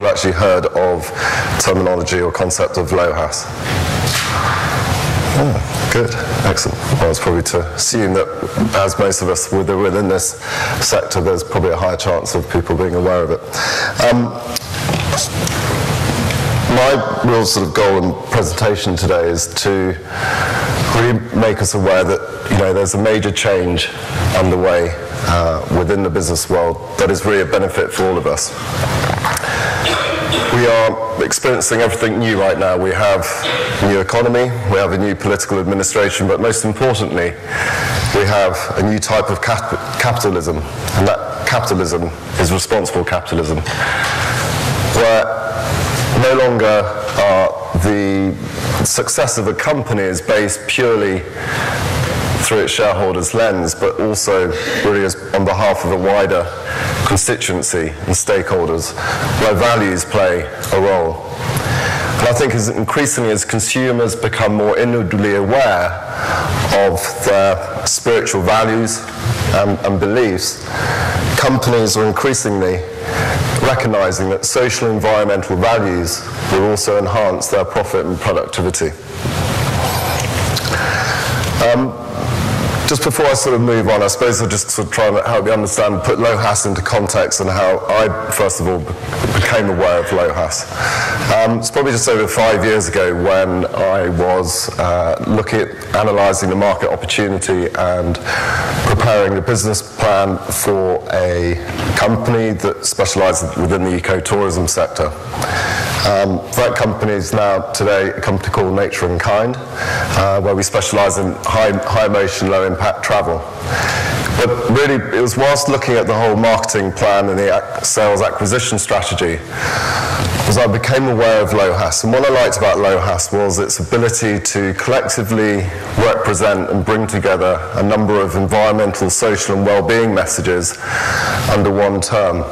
actually heard of terminology or concept of LOHAS? Oh, good, excellent. Well, it's probably to assume that, as most of us within this sector, there's probably a higher chance of people being aware of it. My real sort of goal and presentation today is to really make us aware that, you know, there's a major change underway within the business world that is really a benefit for all of us. We are experiencing everything new right now. We have a new economy, we have a new political administration, but most importantly, we have a new type of capitalism, and that capitalism is responsible capitalism, where no longer are the success of a company is based purely through its shareholders' lens, but also really is on behalf of a wider constituency and stakeholders, where values play a role. And I think increasingly as consumers become more inwardly aware of their spiritual values and beliefs, companies are increasingly recognizing that social and environmental values will also enhance their profit and productivity. Just before I sort of move on, I suppose I'll just sort of try and help you understand, put LOHAS into context and how I, first of all, became aware of LOHAS. It's probably just over 5 years ago when I was looking at analysing the market opportunity and preparing the business plan for a company that specialises within the ecotourism sector. That company is now today a company called Nature and Kind, where we specialise in high emotion, low impact travel. But really, it was whilst looking at the whole marketing plan and the sales acquisition strategy, as I became aware of LOHAS. And what I liked about LOHAS was its ability to collectively represent and bring together a number of environmental, social and well-being messages under one term.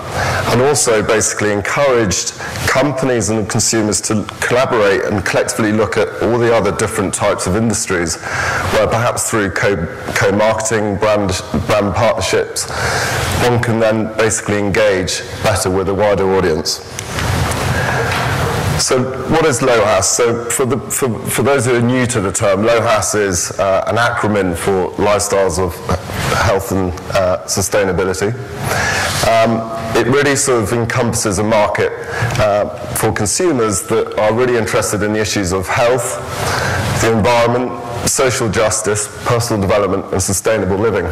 And also basically encouraged companies and consumers to collaborate and collectively look at all the other different types of industries where perhaps through co-marketing, brand partnerships, one can then basically engage better with a wider audience. So what is LOHAS? So for those who are new to the term, LOHAS is an acronym for Lifestyles of Health and Sustainability. It really sort of encompasses a market for consumers that are really interested in the issues of health, the environment, social justice, personal development and sustainable living.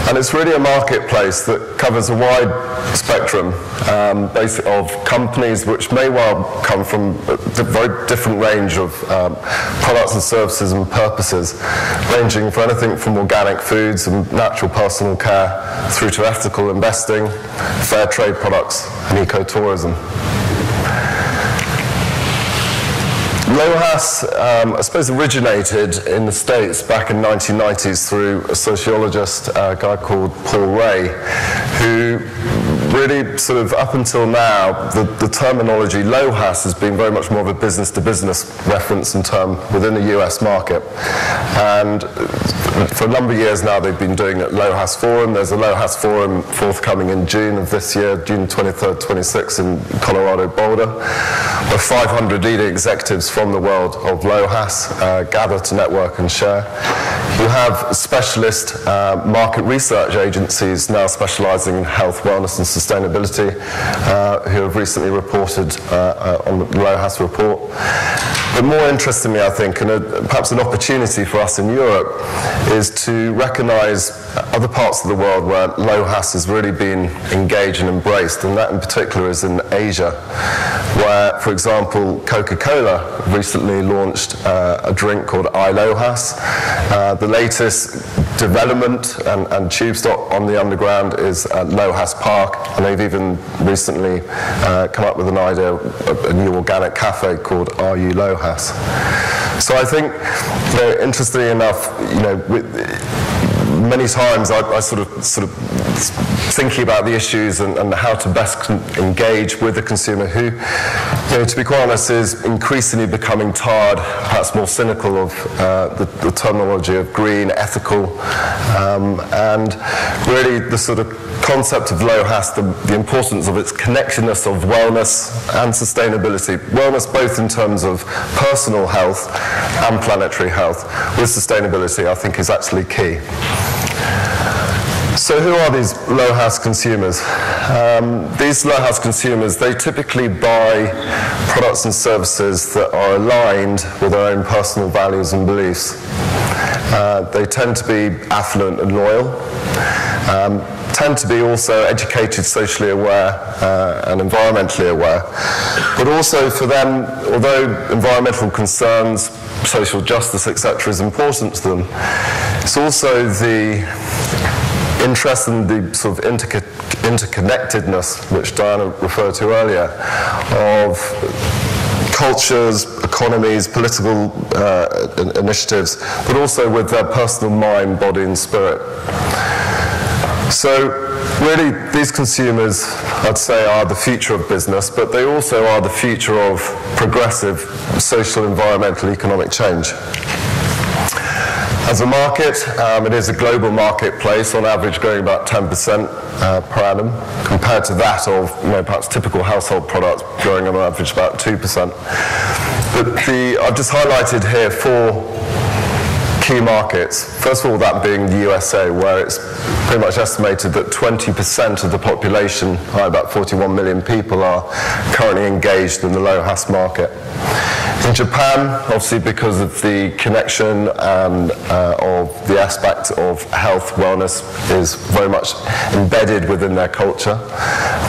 And it's really a marketplace that covers a wide spectrum of companies which may well come from a very different range of products and services and purposes, ranging from anything from organic foods and natural personal care through to ethical investing, fair trade products and ecotourism. LOHAS, I suppose, originated in the States back in the 1990s through a sociologist, a guy called Paul Ray, who really sort of up until now, the terminology LOHAS has been very much more of a business-to-business reference and term within the US market. And for a number of years now, they've been doing a LOHAS Forum. There's a LOHAS Forum forthcoming in June of this year, June 23rd, 26th in Colorado Boulder, where 500 leading executives from the world of LOHAS gather to network and share. You have specialist market research agencies now specializing in health, wellness and sustainability who have recently reported on the LOHAS report. But more interestingly, I think, and perhaps an opportunity for us in Europe, is to recognize other parts of the world where LOHAS has really been engaged and embraced, and that in particular is in Asia, where, for example, Coca-Cola recently launched a drink called LOHAS. The latest development and tube stop on the underground is at LOHAS Park, and they've even recently come up with an idea of a new organic cafe called Are You LOHAS? So I think, interestingly enough, many times I sort of thinking about the issues and how to best engage with the consumer who, to be quite honest, is increasingly becoming tired, perhaps more cynical of the terminology of green, ethical, and really the sort of concept of LOHAS, the importance of its connectedness of wellness and sustainability. Wellness both in terms of personal health and planetary health, with sustainability I think is actually key. So who are these LOHAS consumers? These LOHAS consumers, they typically buy products and services that are aligned with their own personal values and beliefs. They tend to be affluent and loyal, tend to be also educated, socially aware, and environmentally aware. But also for them, although environmental concerns, social justice, etc. is important to them, it's also the interest and the sort of interconnectedness, which Diana referred to earlier, of cultures, economies, political initiatives, but also with their personal mind, body and spirit. So really, these consumers, I'd say, are the future of business, but they also are the future of progressive social, environmental, economic change. As a market, it is a global marketplace, on average growing about 10% per annum, compared to that of perhaps typical household products growing on average about 2%. But I've just highlighted here 4 key markets. First of all, that being the USA, where it's pretty much estimated that 20% of the population, about 41 million people, are currently engaged in the LOHAS market. In Japan, obviously because of the connection and of the aspect of health, wellness is very much embedded within their culture.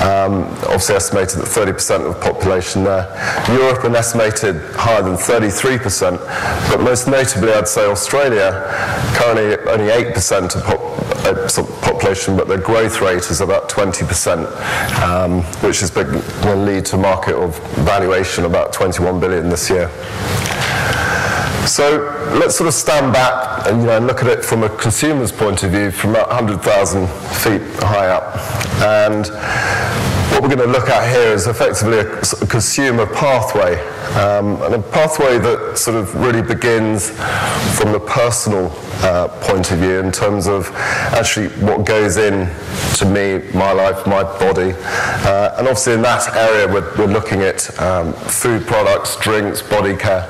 Obviously estimated that 30% of the population there. Europe, an estimated higher than 33%, but most notably I'd say Australia, currently only 8% of population, but their growth rate is about 20%, which is going to lead to a market of valuation about 21 billion this year. So let's sort of stand back and look at it from a consumer's point of view, from about 100,000 feet high up. And what we're going to look at here is effectively a consumer pathway, and a pathway that sort of really begins from the personal point of view in terms of actually what goes in to me, my life, my body. And obviously in that area we're looking at food products, drinks, body care.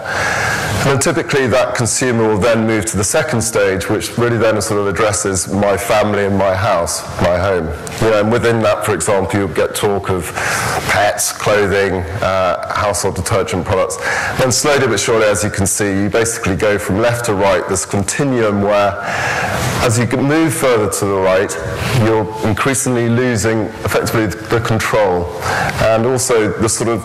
And then typically that consumer will then move to the second stage, which really then sort of addresses my family and my house, my home. And within that, for example, you'll get talk of pets, clothing, household detergent products. Then slowly but surely, as you can see, you basically go from left to right, this continuum where as you move further to the right, you're increasingly losing effectively the control and also the sort of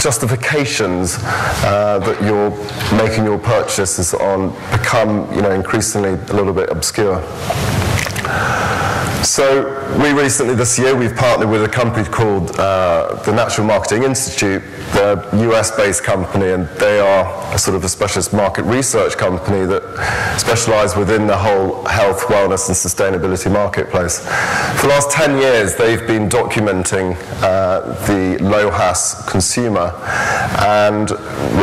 justifications that you're making your purchases on become increasingly a little bit obscure. So we recently, this year, we've partnered with a company called the Natural Marketing Institute. They're a US-based company, and they are a sort of a specialist market research company that specialise within the whole health, wellness and sustainability marketplace. For the last 10 years, they've been documenting the LOHAS consumer and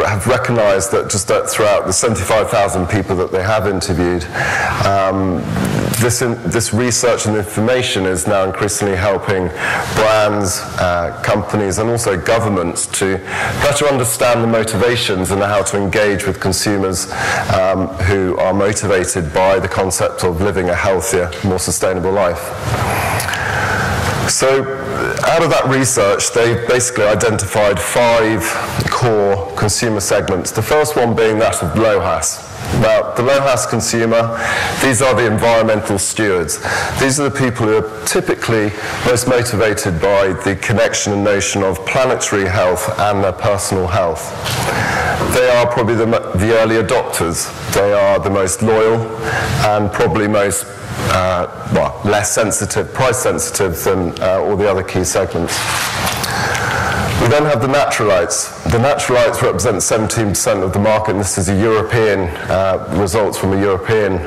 have recognised that just throughout the 75,000 people that they have interviewed, this research and information is now increasingly helping brands, companies and also governments to better understand the motivations and how to engage with consumers who are motivated by the concept of living a healthier, more sustainable life. So out of that research, they basically identified 5 core consumer segments. The first one being that of LOHAS. Now, the LOHAS consumer, these are the environmental stewards. These are the people who are typically most motivated by the connection and notion of planetary health and their personal health. They are probably the early adopters. They are the most loyal and probably most less sensitive, price sensitive than all the other key segments. We then have the naturalites. The naturalites represent 17% of the market, and this is a European, results from a European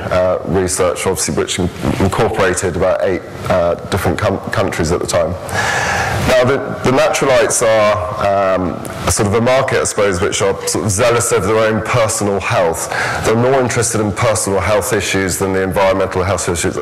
research, obviously, which incorporated about 8 different countries at the time. Now, the naturalites are sort of a market, I suppose, which are sort of zealous of their own personal health. They're more interested in personal health issues than the environmental health issues.